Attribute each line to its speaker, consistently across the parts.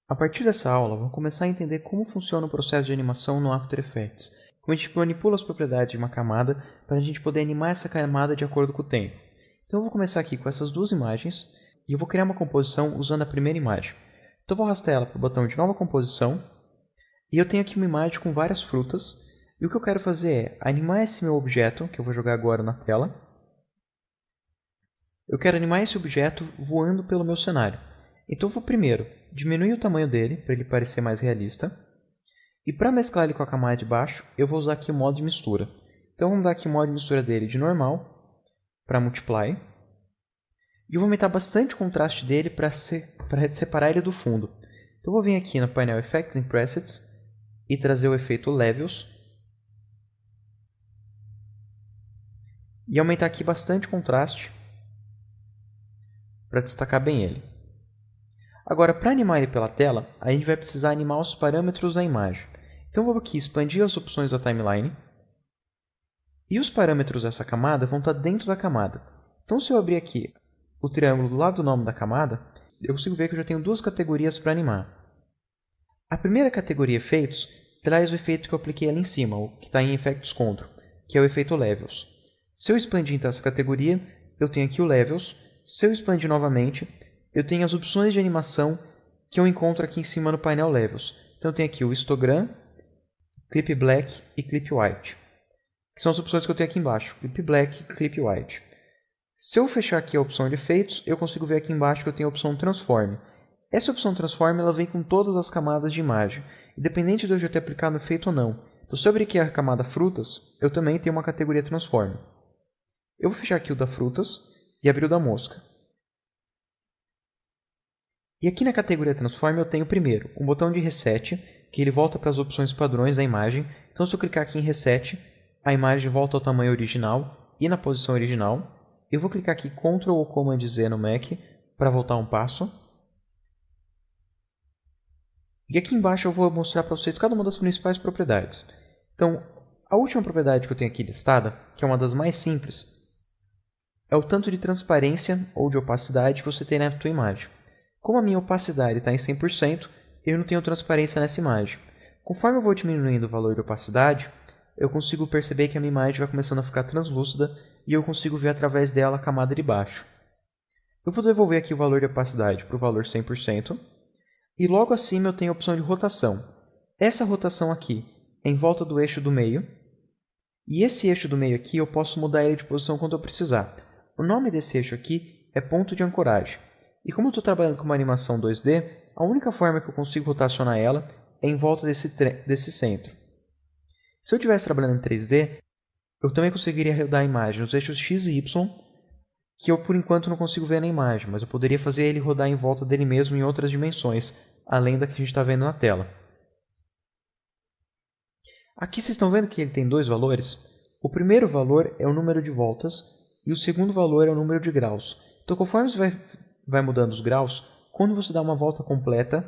Speaker 1: A partir dessa aula, vamos começar a entender como funciona o processo de animação no After Effects, como a gente manipula as propriedades de uma camada para a gente poder animar essa camada de acordo com o tempo. Então eu vou começar aqui com essas duas imagens e eu vou criar uma composição usando a primeira imagem. Então eu vou arrastar ela para o botão de nova composição e eu tenho aqui uma imagem com várias frutas e o que eu quero fazer é animar esse meu objeto, que eu vou jogar agora na tela. Eu quero animar esse objeto voando pelo meu cenário. Então eu vou primeiro diminuir o tamanho dele para ele parecer mais realista. E para mesclar ele com a camada de baixo, eu vou usar aqui o modo de mistura. Então vamos dar aqui o modo de mistura dele de normal para multiply. E eu vou aumentar bastante o contraste dele para separar ele do fundo. Então eu vou vir aqui no painel Effects and Presets e trazer o efeito Levels. E aumentar aqui bastante o contraste para destacar bem ele. Agora, para animar ele pela tela, a gente vai precisar animar os parâmetros da imagem. Então eu vou aqui expandir as opções da timeline. E os parâmetros dessa camada vão estar dentro da camada. Então se eu abrir aqui o triângulo do lado do nome da camada, eu consigo ver que eu já tenho duas categorias para animar. A primeira categoria Efeitos traz o efeito que eu apliquei ali em cima, o que está em Effects Control, que é o efeito Levels. Se eu expandir então essa categoria, eu tenho aqui o Levels. Se eu expandir novamente, eu tenho as opções de animação que eu encontro aqui em cima no painel Levels. Então eu tenho aqui o Histogram, Clip Black e Clip White, que são as opções que eu tenho aqui embaixo, Clip Black e Clip White. Se eu fechar aqui a opção de efeitos, eu consigo ver aqui embaixo que eu tenho a opção Transform. Essa opção Transform ela vem com todas as camadas de imagem, independente de eu já ter aplicado efeito ou não. Então se eu abrir aqui a camada Frutas, eu também tenho uma categoria Transform. Eu vou fechar aqui o da Frutas e abrir o da Mosca. E aqui na categoria Transform eu tenho primeiro um botão de Reset, que ele volta para as opções padrões da imagem. Então se eu clicar aqui em Reset, a imagem volta ao tamanho original e na posição original. Eu vou clicar aqui Ctrl ou Command Z no Mac para voltar um passo. E aqui embaixo eu vou mostrar para vocês cada uma das principais propriedades. Então, a última propriedade que eu tenho aqui listada, que é uma das mais simples, é o tanto de transparência ou de opacidade que você tem na tua imagem. Como a minha opacidade está em 100%, eu não tenho transparência nessa imagem. Conforme eu vou diminuindo o valor de opacidade, eu consigo perceber que a minha imagem vai começando a ficar translúcida e eu consigo ver através dela a camada de baixo. Eu vou devolver aqui o valor de opacidade para o valor 100%. E logo acima eu tenho a opção de rotação. Essa rotação aqui é em volta do eixo do meio. E esse eixo do meio aqui eu posso mudar ele de posição quando eu precisar. O nome desse eixo aqui é ponto de ancoragem. E como eu estou trabalhando com uma animação 2D, a única forma que eu consigo rotacionar ela é em volta desse centro. Se eu estivesse trabalhando em 3D, eu também conseguiria rodar a imagem nos eixos X e Y, que eu por enquanto não consigo ver na imagem, mas eu poderia fazer ele rodar em volta dele mesmo em outras dimensões, além da que a gente está vendo na tela. Aqui vocês estão vendo que ele tem dois valores? O primeiro valor é o número de voltas e o segundo valor é o número de graus. Então conforme você vai mudando os graus, quando você dá uma volta completa,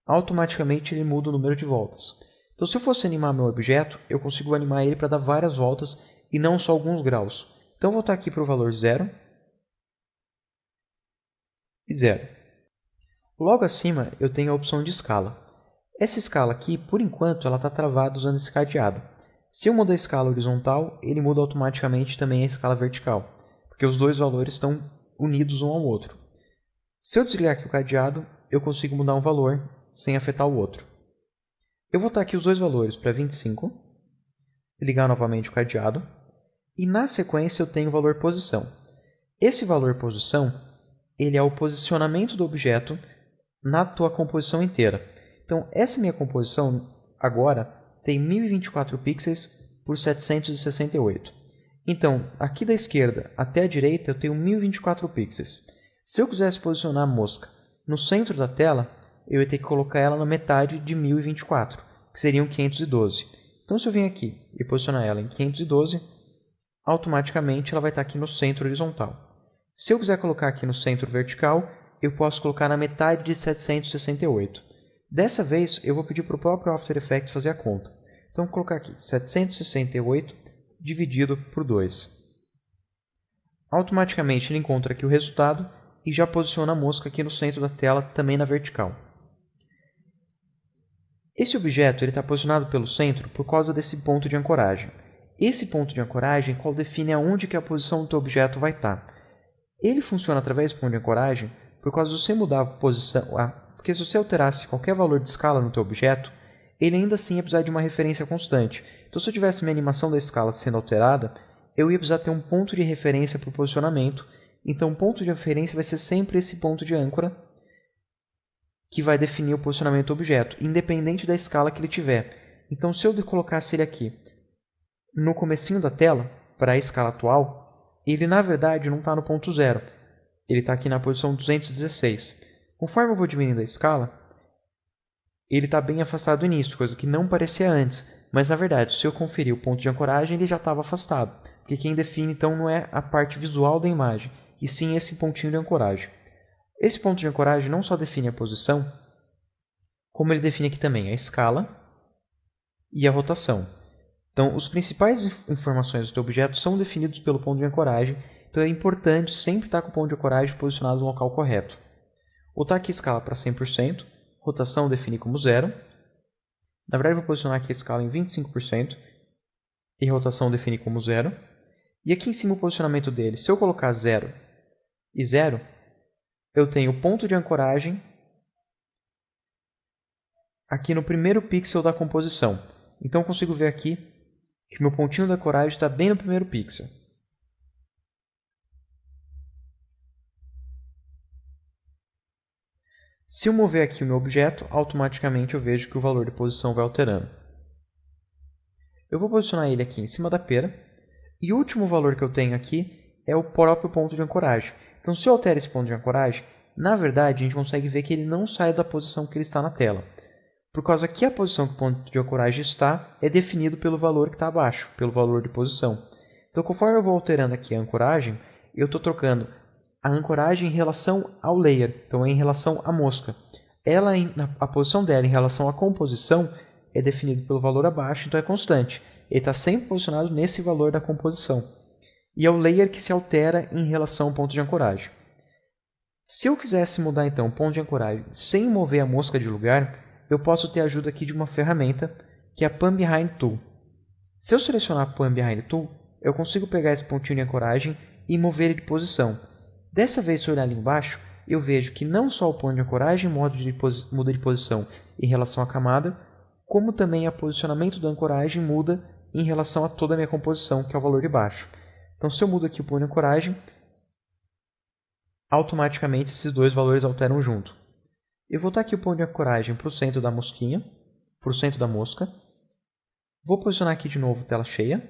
Speaker 1: automaticamente ele muda o número de voltas. Então se eu fosse animar meu objeto, eu consigo animar ele para dar várias voltas e não só alguns graus. Então eu vou voltar aqui para o valor 0 e 0. Logo acima eu tenho a opção de escala. Essa escala aqui, por enquanto, ela está travada usando esse cadeado. Se eu mudar a escala horizontal, ele muda automaticamente também a escala vertical, porque os dois valores estão unidos um ao outro. Se eu desligar aqui o cadeado, eu consigo mudar um valor sem afetar o outro. Eu vou botar aqui os dois valores para 25, ligar novamente o cadeado, e na sequência eu tenho o valor posição. Esse valor posição, ele é o posicionamento do objeto na tua composição inteira. Então essa minha composição agora tem 1024 pixels por 768. Então aqui da esquerda até a direita eu tenho 1024 pixels. Se eu quisesse posicionar a mosca no centro da tela, eu ia ter que colocar ela na metade de 1024, que seriam 512. Então se eu vim aqui e posicionar ela em 512, automaticamente ela vai estar aqui no centro horizontal. Se eu quiser colocar aqui no centro vertical, eu posso colocar na metade de 768. Dessa vez, eu vou pedir para o próprio After Effects fazer a conta. Então, vou colocar aqui 768 dividido por 2. Automaticamente, ele encontra aqui o resultado e já posiciona a mosca aqui no centro da tela, também na vertical. Esse objeto está posicionado pelo centro por causa desse ponto de ancoragem. Esse ponto de ancoragem qual define aonde que a posição do teu objeto vai estar. Ele funciona através do ponto de ancoragem por causa de você mudar a posição, porque se você alterasse qualquer valor de escala no teu objeto, ele ainda assim ia precisar de uma referência constante. Então, se eu tivesse minha animação da escala sendo alterada, eu ia precisar ter um ponto de referência para o posicionamento. Então, o ponto de referência vai ser sempre esse ponto de âncora que vai definir o posicionamento do objeto, independente da escala que ele tiver. Então, se eu colocasse ele aqui no comecinho da tela, para a escala atual, ele na verdade não está no ponto zero. Ele está aqui na posição 216. Conforme eu vou diminuindo a escala, ele está bem afastado do início, coisa que não parecia antes. Mas na verdade, se eu conferir o ponto de ancoragem, ele já estava afastado. Porque quem define então não é a parte visual da imagem, e sim esse pontinho de ancoragem. Esse ponto de ancoragem não só define a posição, como ele define aqui também a escala e a rotação. Então, as principais informações do teu objeto são definidas pelo ponto de ancoragem, então é importante sempre estar com o ponto de ancoragem posicionado no local correto. Vou botar aqui a escala para 100%, rotação definir como 0. Na verdade, vou posicionar aqui a escala em 25% e rotação definir como 0. E aqui em cima o posicionamento dele, se eu colocar 0 e 0, eu tenho o ponto de ancoragem aqui no primeiro pixel da composição. Então, eu consigo ver aqui que meu pontinho da ancoragem está bem no primeiro pixel. Se eu mover aqui o meu objeto, automaticamente eu vejo que o valor de posição vai alterando. Eu vou posicionar ele aqui em cima da pera, e o último valor que eu tenho aqui é o próprio ponto de ancoragem. Então, se eu altero esse ponto de ancoragem, na verdade, a gente consegue ver que ele não sai da posição que ele está na tela. Por causa que a posição que o ponto de ancoragem está é definido pelo valor que está abaixo, pelo valor de posição. Então, conforme eu vou alterando aqui a ancoragem, eu estou trocando a ancoragem em relação ao layer, então é em relação à mosca. A posição dela em relação à composição é definida pelo valor abaixo, então é constante. Ele está sempre posicionado nesse valor da composição. E é o layer que se altera em relação ao ponto de ancoragem. Se eu quisesse mudar então o ponto de ancoragem sem mover a mosca de lugar, eu posso ter a ajuda aqui de uma ferramenta que é a Pan Behind Tool. Se eu selecionar a Pan Behind Tool, eu consigo pegar esse pontinho de ancoragem e mover ele de posição. Dessa vez, se eu olhar ali embaixo, eu vejo que não só o ponto de ancoragem muda de posição em relação à camada, como também o posicionamento da ancoragem muda em relação a toda a minha composição, que é o valor de baixo. Então, se eu mudo aqui o ponto de ancoragem, automaticamente esses dois valores alteram junto. Eu vou botar aqui o ponto de ancoragem para o centro da mosquinha, para o centro da mosca. Vou posicionar aqui de novo tela cheia.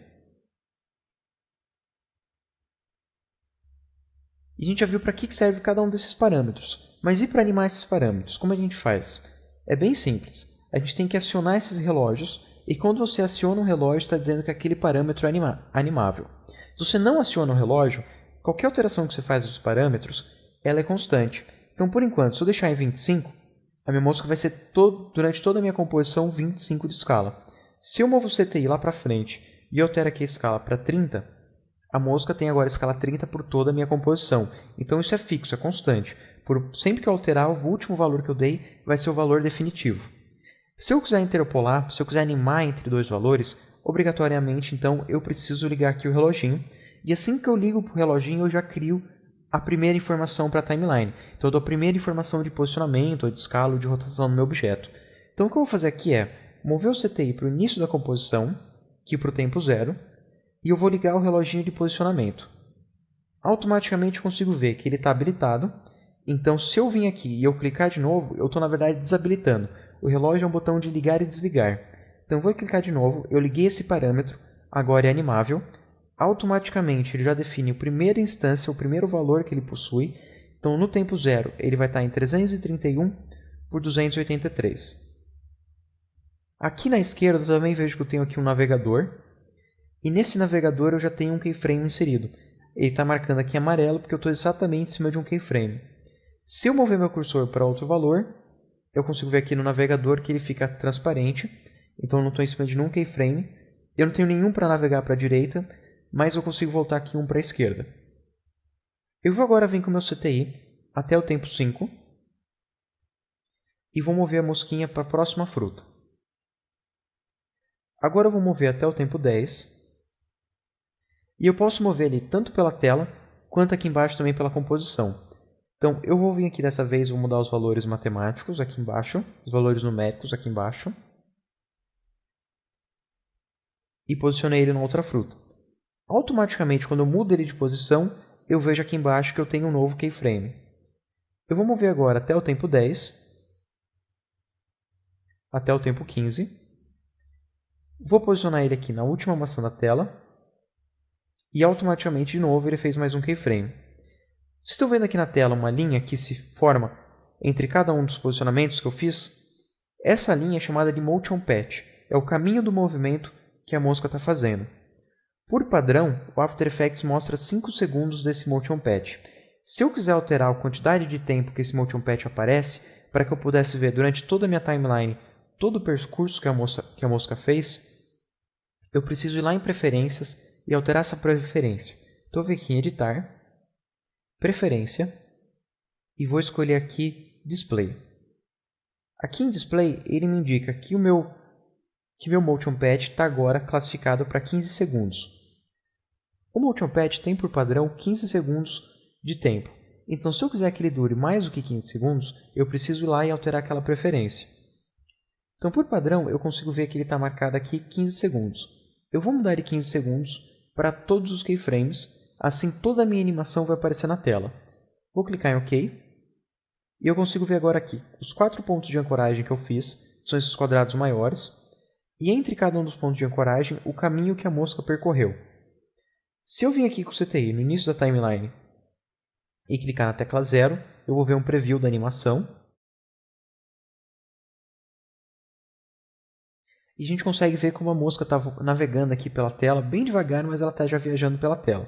Speaker 1: E a gente já viu para que serve cada um desses parâmetros. Mas e para animar esses parâmetros? Como a gente faz? É bem simples. A gente tem que acionar esses relógios e quando você aciona um relógio, está dizendo que aquele parâmetro é animável. Se você não aciona o relógio, qualquer alteração que você faz dos parâmetros, ela é constante. Então, por enquanto, se eu deixar em 25, a minha mosca vai ser durante toda a minha composição 25 de escala. Se eu movo o CTI lá para frente e altero aqui a escala para 30, a mosca tem agora a escala 30 por toda a minha composição. Então, isso é fixo, é constante. Sempre que eu alterar, o último valor que eu dei vai ser o valor definitivo. Se eu quiser interpolar, se eu quiser animar entre dois valores, obrigatoriamente, então, eu preciso ligar aqui o reloginho. E assim que eu ligo para o reloginho, eu já crio a primeira informação para a timeline. Então, eu dou a primeira informação de posicionamento, ou de escala, ou de rotação no meu objeto. Então, o que eu vou fazer aqui é mover o CTI para o início da composição, aqui para o tempo 0, e eu vou ligar o reloginho de posicionamento. Automaticamente, eu consigo ver que ele está habilitado. Então, se eu vir aqui e eu clicar de novo, eu estou, na verdade, desabilitando. O relógio é um botão de ligar e desligar. Então, eu vou clicar de novo, eu liguei esse parâmetro, agora é animável. Automaticamente, ele já define a primeira instância, o primeiro valor que ele possui. Então, no tempo 0, ele vai estar em 331 por 283. Aqui na esquerda, eu também vejo que eu tenho aqui um navegador. E nesse navegador, eu já tenho um keyframe inserido. Ele está marcando aqui amarelo, porque eu estou exatamente em cima de um keyframe. Se eu mover meu cursor para outro valor, eu consigo ver aqui no navegador que ele fica transparente. Então, eu não estou em cima de nenhum keyframe. Eu não tenho nenhum para navegar para a direita, mas eu consigo voltar aqui um para a esquerda. Eu vou agora vir com o meu CTI até o tempo 5 e vou mover a mosquinha para a próxima fruta. Agora eu vou mover até o tempo 10. E eu posso mover ele tanto pela tela, quanto aqui embaixo também pela composição. Então, eu vou vir aqui dessa vez, vou mudar os valores matemáticos aqui embaixo, os valores numéricos aqui embaixo. E posicionei ele na outra fruta. Automaticamente, quando eu mudo ele de posição, eu vejo aqui embaixo que eu tenho um novo keyframe. Eu vou mover agora até o tempo 10, até o tempo 15. Vou posicionar ele aqui na última maçã da tela. E automaticamente, de novo, ele fez mais um keyframe. Vocês estão vendo aqui na tela uma linha que se forma entre cada um dos posicionamentos que eu fiz? Essa linha é chamada de Motion Path. É o caminho do movimento que a mosca está fazendo. Por padrão, o After Effects mostra 5 segundos desse Motion Path. Se eu quiser alterar a quantidade de tempo que esse Motion Path aparece, para que eu pudesse ver durante toda a minha timeline todo o percurso que a mosca fez, eu preciso ir lá em Preferências e alterar essa preferência. Então eu vou aqui em Editar, Preferência, e vou escolher aqui Display. Aqui em Display, ele me indica que o meu Motion Path está agora classificado para 15 segundos. O Motion Path tem por padrão 15 segundos de tempo. Então, se eu quiser que ele dure mais do que 15 segundos, eu preciso ir lá e alterar aquela preferência. Então, por padrão, eu consigo ver que ele está marcado aqui 15 segundos. Eu vou mudar de 15 segundos para todos os keyframes, assim toda a minha animação vai aparecer na tela. Vou clicar em OK. E eu consigo ver agora aqui, os 4 pontos de ancoragem que eu fiz são esses quadrados maiores, e entre cada um dos pontos de ancoragem, o caminho que a mosca percorreu. Se eu vir aqui com o CTI no início da timeline e clicar na tecla 0, eu vou ver um preview da animação. E a gente consegue ver como a mosca está navegando aqui pela tela, bem devagar, mas ela está já viajando pela tela.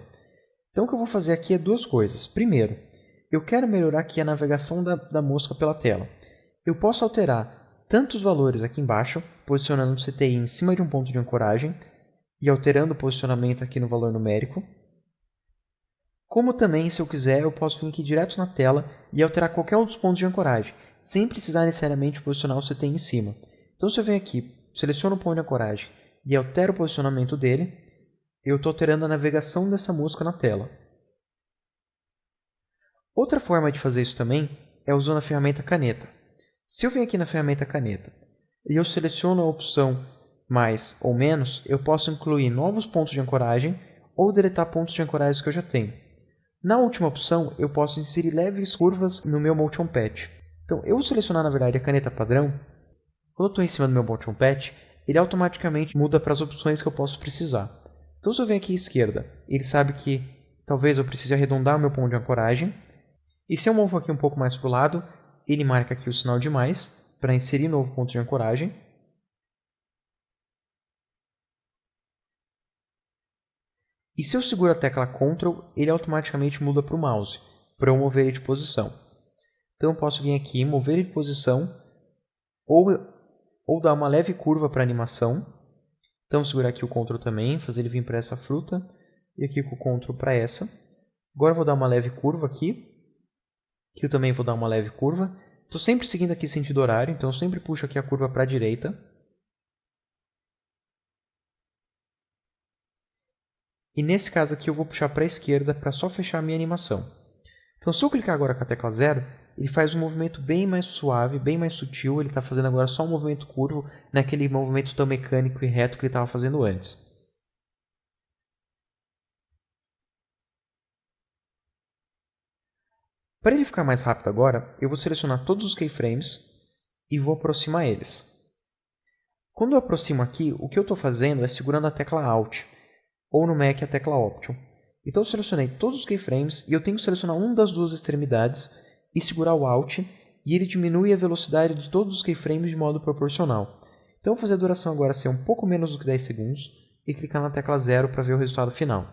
Speaker 1: Então o que eu vou fazer aqui é duas coisas. Primeiro, eu quero melhorar aqui a navegação da mosca pela tela. Eu posso alterar tanto os valores aqui embaixo, posicionando o CTI em cima de um ponto de ancoragem e alterando o posicionamento aqui no valor numérico. Como também, se eu quiser, eu posso vir aqui direto na tela e alterar qualquer um dos pontos de ancoragem, sem precisar necessariamente posicionar o CTI em cima. Então se eu venho aqui, seleciono o ponto de ancoragem e altero o posicionamento dele, eu estou alterando a navegação dessa mosca na tela. Outra forma de fazer isso também é usando a ferramenta caneta. Se eu venho aqui na ferramenta caneta e eu seleciono a opção mais ou menos, eu posso incluir novos pontos de ancoragem ou deletar pontos de ancoragem que eu já tenho. Na última opção, eu posso inserir leves curvas no meu Motion Path. Então, eu vou selecionar, na verdade, a caneta padrão. Quando eu estou em cima do meu Motion Path, ele automaticamente muda para as opções que eu posso precisar. Então, se eu venho aqui à esquerda, ele sabe que talvez eu precise arredondar o meu ponto de ancoragem. E se eu movo aqui um pouco mais para o lado, ele marca aqui o sinal de mais para inserir novo ponto de ancoragem. E se eu seguro a tecla Ctrl, ele automaticamente muda para o mouse, para eu mover ele de posição. Então eu posso vir aqui, mover ele de posição, ou dar uma leve curva para a animação. Então segurar aqui o Ctrl também, fazer ele vir para essa fruta, e aqui com o Ctrl para essa. Agora eu vou dar uma leve curva aqui, aqui eu também vou dar uma leve curva. Estou sempre seguindo aqui sentido horário, então eu sempre puxo aqui a curva para a direita. E nesse caso aqui eu vou puxar para a esquerda para só fechar a minha animação. Então se eu clicar agora com a tecla 0, ele faz um movimento bem mais suave, bem mais sutil. Ele está fazendo agora só um movimento curvo, naquele movimento tão mecânico e reto que ele estava fazendo antes. Para ele ficar mais rápido agora, eu vou selecionar todos os keyframes e vou aproximar eles. Quando eu aproximo aqui, o que eu estou fazendo é segurando a tecla Alt, ou no Mac a tecla Option. Então eu selecionei todos os keyframes e eu tenho que selecionar uma das duas extremidades e segurar o Alt, e ele diminui a velocidade de todos os keyframes de modo proporcional. Então eu vou fazer a duração agora ser um pouco menos do que 10 segundos e clicar na tecla 0 para ver o resultado final.